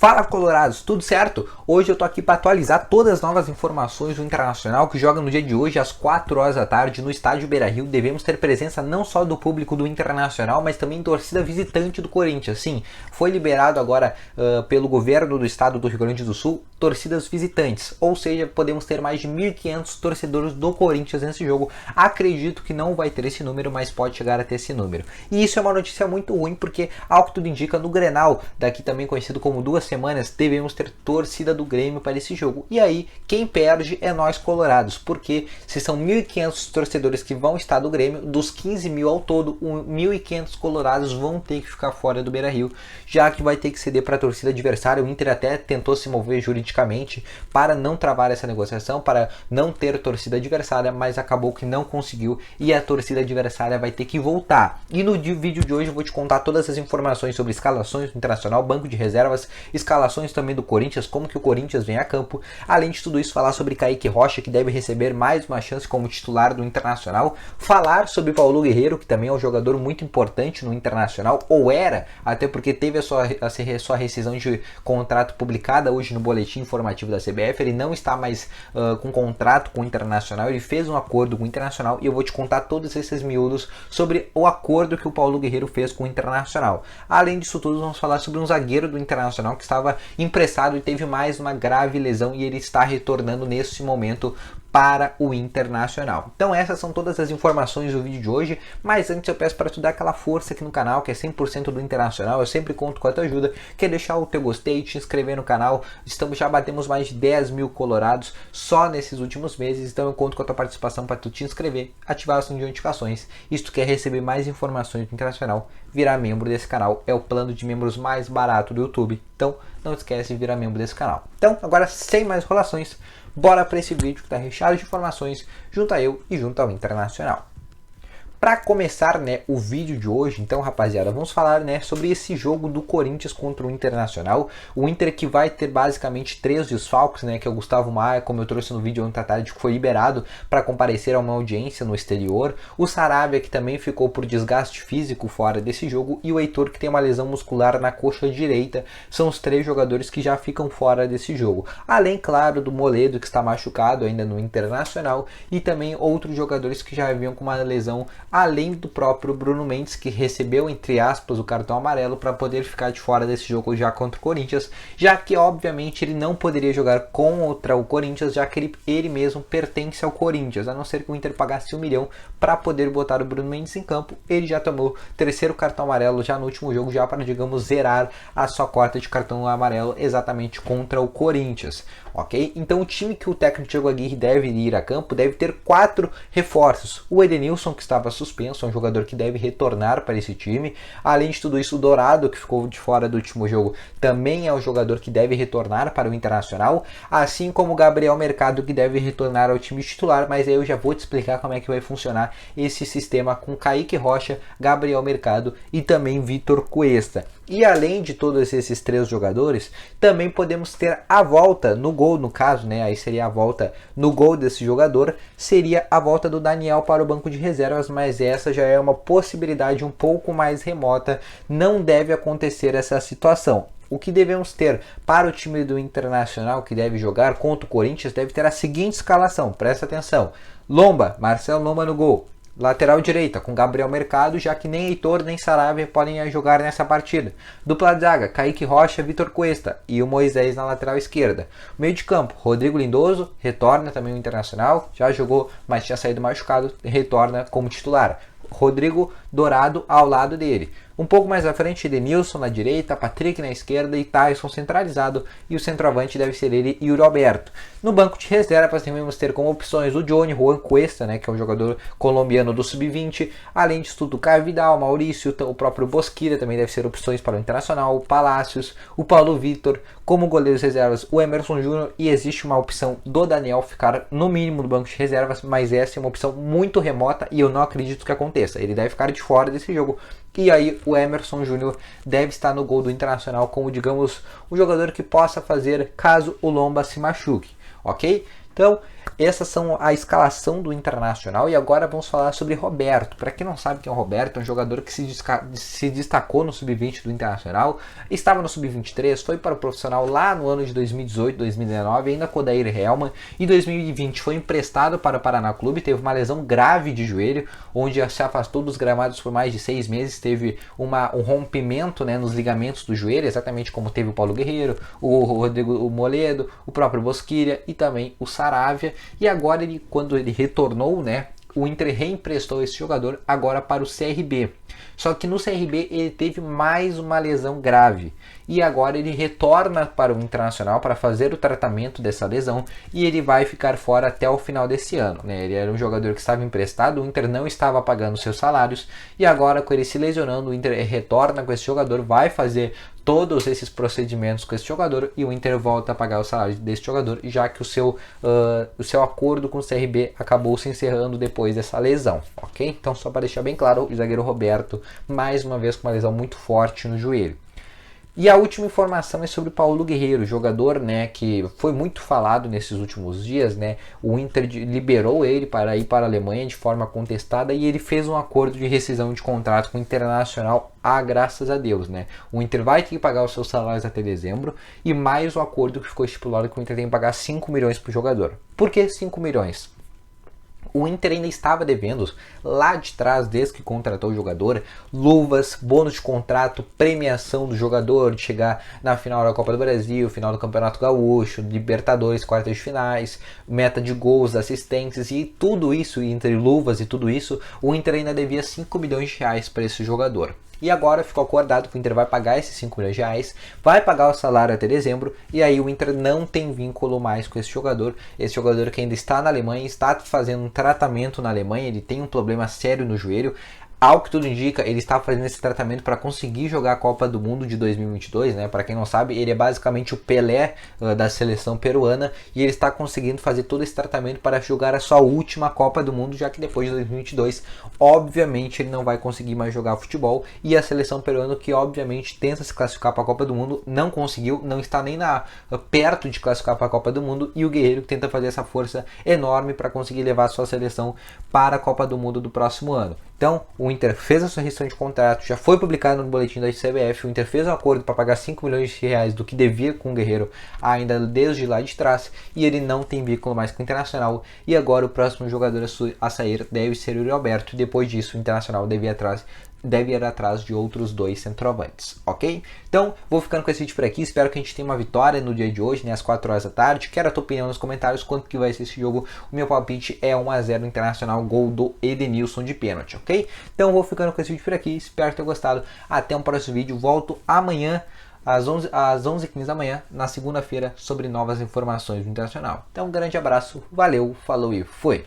Fala Colorados, tudo certo? Hoje eu tô aqui para atualizar todas as novas informações do Internacional que joga no dia de hoje às 4 horas da tarde no estádio Beira-Rio. Devemos ter presença não só do público do Internacional, mas também torcida visitante do Corinthians. Sim, foi liberado agora pelo governo do estado do Rio Grande do Sul torcidas visitantes, ou seja, podemos ter mais de 1.500 torcedores do Corinthians nesse jogo. Acredito que não vai ter esse número, mas pode chegar a ter esse número. E isso é uma notícia muito ruim, porque ao que tudo indica, no Grenal, daqui também conhecido como 2 semanas, devemos ter torcida do Grêmio para esse jogo. E aí, quem perde é nós colorados, porque se são 1.500 torcedores que vão estar do Grêmio, dos 15 mil ao todo, 1.500 colorados vão ter que ficar fora do Beira-Rio, já que vai ter que ceder para a torcida adversária. O Inter até tentou se mover juridicamente para não travar essa negociação, para não ter torcida adversária, mas acabou que não conseguiu e a torcida adversária vai ter que voltar. E no vídeo de hoje eu vou te contar todas as informações sobre escalações do Internacional, banco de reservas, escalações também do Corinthians, como que o Corinthians vem a campo. Além de tudo isso, falar sobre Kaique Rocha, que deve receber mais uma chance como titular do Internacional. Falar sobre Paulo Guerreiro, que também é um jogador muito importante no Internacional, ou era, até porque teve a sua rescisão de contrato publicada hoje no boletim informativo da CBF. Ele não está mais com contrato com o Internacional, ele fez um acordo com o Internacional e eu vou te contar todos esses miúdos sobre o acordo que o Paulo Guerreiro fez com o Internacional. Além disso tudo, vamos falar sobre um zagueiro do Internacional que estava emprestado e teve mais uma grave lesão e ele está retornando nesse momento para o Internacional. Então essas são todas as informações do vídeo de hoje, mas antes eu peço para tu dar aquela força aqui no canal, que é 100% do Internacional. Eu sempre conto com a tua ajuda, que é deixar o teu gostei, te inscrever no canal. Já batemos mais de 10 mil colorados só nesses últimos meses, então eu conto com a tua participação para tu te inscrever, ativar o sininho de notificações. E se tu quer receber mais informações do Internacional, virar membro desse canal é o plano de membros mais barato do YouTube, então não esquece de virar membro desse canal. Então agora, sem mais enrolações, bora para esse vídeo que está recheado de informações junto a eu e junto ao Internacional. Para começar, né, o vídeo de hoje, então, rapaziada, vamos falar, né, sobre esse jogo do Corinthians contra o Internacional. O Inter que vai ter basicamente 3 desfalques, né, que é o Gustavo Maia, como eu trouxe no vídeo ontem à tarde, que foi liberado para comparecer a uma audiência no exterior. O Saravia, que também ficou por desgaste físico fora desse jogo. E o Heitor, que tem uma lesão muscular na coxa direita. São os 3 jogadores que já ficam fora desse jogo. Além, claro, do Moledo, que está machucado ainda no Internacional. E também outros jogadores que já vinham com uma lesão, além do próprio Bruno Mendes, que recebeu, entre aspas, o cartão amarelo para poder ficar de fora desse jogo já contra o Corinthians, já que obviamente ele não poderia jogar contra o Corinthians, já que ele mesmo pertence ao Corinthians, a não ser que o Inter pagasse 1 milhão para poder botar o Bruno Mendes em campo. Ele já tomou 3º cartão amarelo já no último jogo, já para, digamos, zerar a sua cota de cartão amarelo exatamente contra o Corinthians, ok? Então o time que o técnico Thiago Aguirre deve ir a campo deve ter 4 reforços. O Edenilson, que estava suspenso, é um jogador que deve retornar para esse time. Além de tudo isso, o Dourado, que ficou de fora do último jogo, também é um jogador que deve retornar para o Internacional, assim como o Gabriel Mercado, que deve retornar ao time titular, mas aí eu já vou te explicar como é que vai funcionar esse sistema com Kaique Rocha, Gabriel Mercado e também Vitor Cuesta. E além de todos esses 3 jogadores, também podemos ter a volta no gol, no caso, né? Aí seria a volta no gol desse jogador, seria a volta do Daniel para o banco de reservas, mas essa já é uma possibilidade um pouco mais remota, não deve acontecer essa situação. O que devemos ter para o time do Internacional que deve jogar contra o Corinthians deve ter a seguinte escalação, presta atenção: Lomba, Marcelo Lomba no gol. Lateral direita, com Gabriel Mercado, já que nem Heitor nem Saravia podem jogar nessa partida. Dupla de zaga, Kaique Rocha, Vitor Cuesta e o Moisés na lateral esquerda. Meio de campo, Rodrigo Lindoso, retorna também o Internacional, já jogou, mas tinha saído machucado, retorna como titular. Rodrigo Dourado ao lado dele. Um pouco mais à frente, Edenilson na direita, Patrick na esquerda e Tyson centralizado. E o centroavante deve ser ele e o Alberto. No banco de reservas devemos ter como opções o Johnny Juan Cuesta, né, que é um jogador colombiano do Sub-20. Além disso tudo, Caio Vidal, Maurício, o próprio Bosquilha também deve ser opções para o Internacional. O Palácios, o Paulo Vitor, como goleiros reservas, o Emerson Júnior. E existe uma opção do Daniel ficar no mínimo no banco de reservas, mas essa é uma opção muito remota e eu não acredito que aconteça. Ele deve ficar de fora desse jogo. E aí o Emerson Júnior deve estar no gol do Internacional como, digamos, um jogador que possa fazer caso o Lomba se machuque, ok? Então, essas são a escalação do Internacional e agora vamos falar sobre Roberto. Para quem não sabe quem é o Roberto, é um jogador que se destacou no Sub-20 do Internacional, estava no Sub-23, foi para o profissional lá no ano de 2018, 2019, ainda com o Odair Hellmann, e 2020 foi emprestado para o Paraná Clube, teve uma lesão grave de joelho, onde se afastou dos gramados por mais de 6 meses, teve um rompimento, né, nos ligamentos do joelho, exatamente como teve o Paulo Guerreiro, o Rodrigo Moledo, o próprio Bosquilha e também o Saravia. E agora, quando ele retornou, né, o Inter reemprestou esse jogador agora para o CRB. Só que no CRB ele teve mais uma lesão grave. E agora ele retorna para o Internacional para fazer o tratamento dessa lesão. E ele vai ficar fora até o final desse ano, né? Ele era um jogador que estava emprestado, o Inter não estava pagando seus salários. E agora, com ele se lesionando, o Inter retorna com esse jogador, vai fazer todos esses procedimentos com esse jogador e o Inter volta a pagar o salário desse jogador, já que o seu acordo com o CRB acabou se encerrando depois dessa lesão, ok? Então, só para deixar bem claro, o zagueiro Roberto, mais uma vez com uma lesão muito forte no joelho. E a última informação é sobre o Paulo Guerreiro, jogador, né, que foi muito falado nesses últimos dias, né? O Inter liberou ele para ir para a Alemanha de forma contestada e ele fez um acordo de rescisão de contrato com o Internacional, graças a Deus, né? O Inter vai ter que pagar os seus salários até dezembro e mais o acordo que ficou estipulado que o Inter tem que pagar 5 milhões para o jogador. Por que 5 milhões? O Inter ainda estava devendo, lá de trás, desde que contratou o jogador, luvas, bônus de contrato, premiação do jogador, de chegar na final da Copa do Brasil, final do Campeonato Gaúcho, Libertadores, quartas de finais, meta de gols, assistências e tudo isso, entre luvas e tudo isso, o Inter ainda devia 5 milhões de reais para esse jogador. E agora ficou acordado que o Inter vai pagar esses 5 milhões de reais, vai pagar o salário até dezembro, e aí o Inter não tem vínculo mais com esse jogador que ainda está na Alemanha, está fazendo um tratamento na Alemanha, ele tem um problema sério no joelho. Ao que tudo indica, ele está fazendo esse tratamento para conseguir jogar a Copa do Mundo de 2022, né? Para quem não sabe, ele é basicamente o Pelé da seleção peruana e ele está conseguindo fazer todo esse tratamento para jogar a sua última Copa do Mundo, já que depois de 2022, obviamente, ele não vai conseguir mais jogar futebol e a seleção peruana, que obviamente tenta se classificar para a Copa do Mundo, não conseguiu, não está nem perto de classificar para a Copa do Mundo, e o Guerreiro tenta fazer essa força enorme para conseguir levar a sua seleção para a Copa do Mundo do próximo ano. Então, o Inter fez a sua rescisão de contrato, já foi publicado no boletim da CBF, o Inter fez um acordo para pagar 5 milhões de reais do que devia com o Guerreiro ainda desde lá de trás, e ele não tem vínculo mais com o Internacional, e agora o próximo jogador a sair deve ser o Yuri Alberto, e depois disso o Internacional deve ir atrás de outros 2 centroavantes, ok? Então, vou ficando com esse vídeo por aqui, espero que a gente tenha uma vitória no dia de hoje, né, às 4 horas da tarde. Quero a tua opinião nos comentários, quanto que vai ser esse jogo. O meu palpite é 1-0 Internacional, gol do Edenilson de pênalti, ok? Então, vou ficando com esse vídeo por aqui, espero ter gostado. Até um próximo vídeo, volto amanhã às 11h15 da manhã, na segunda-feira, sobre novas informações do Internacional. Então, um grande abraço, valeu, falou e fui!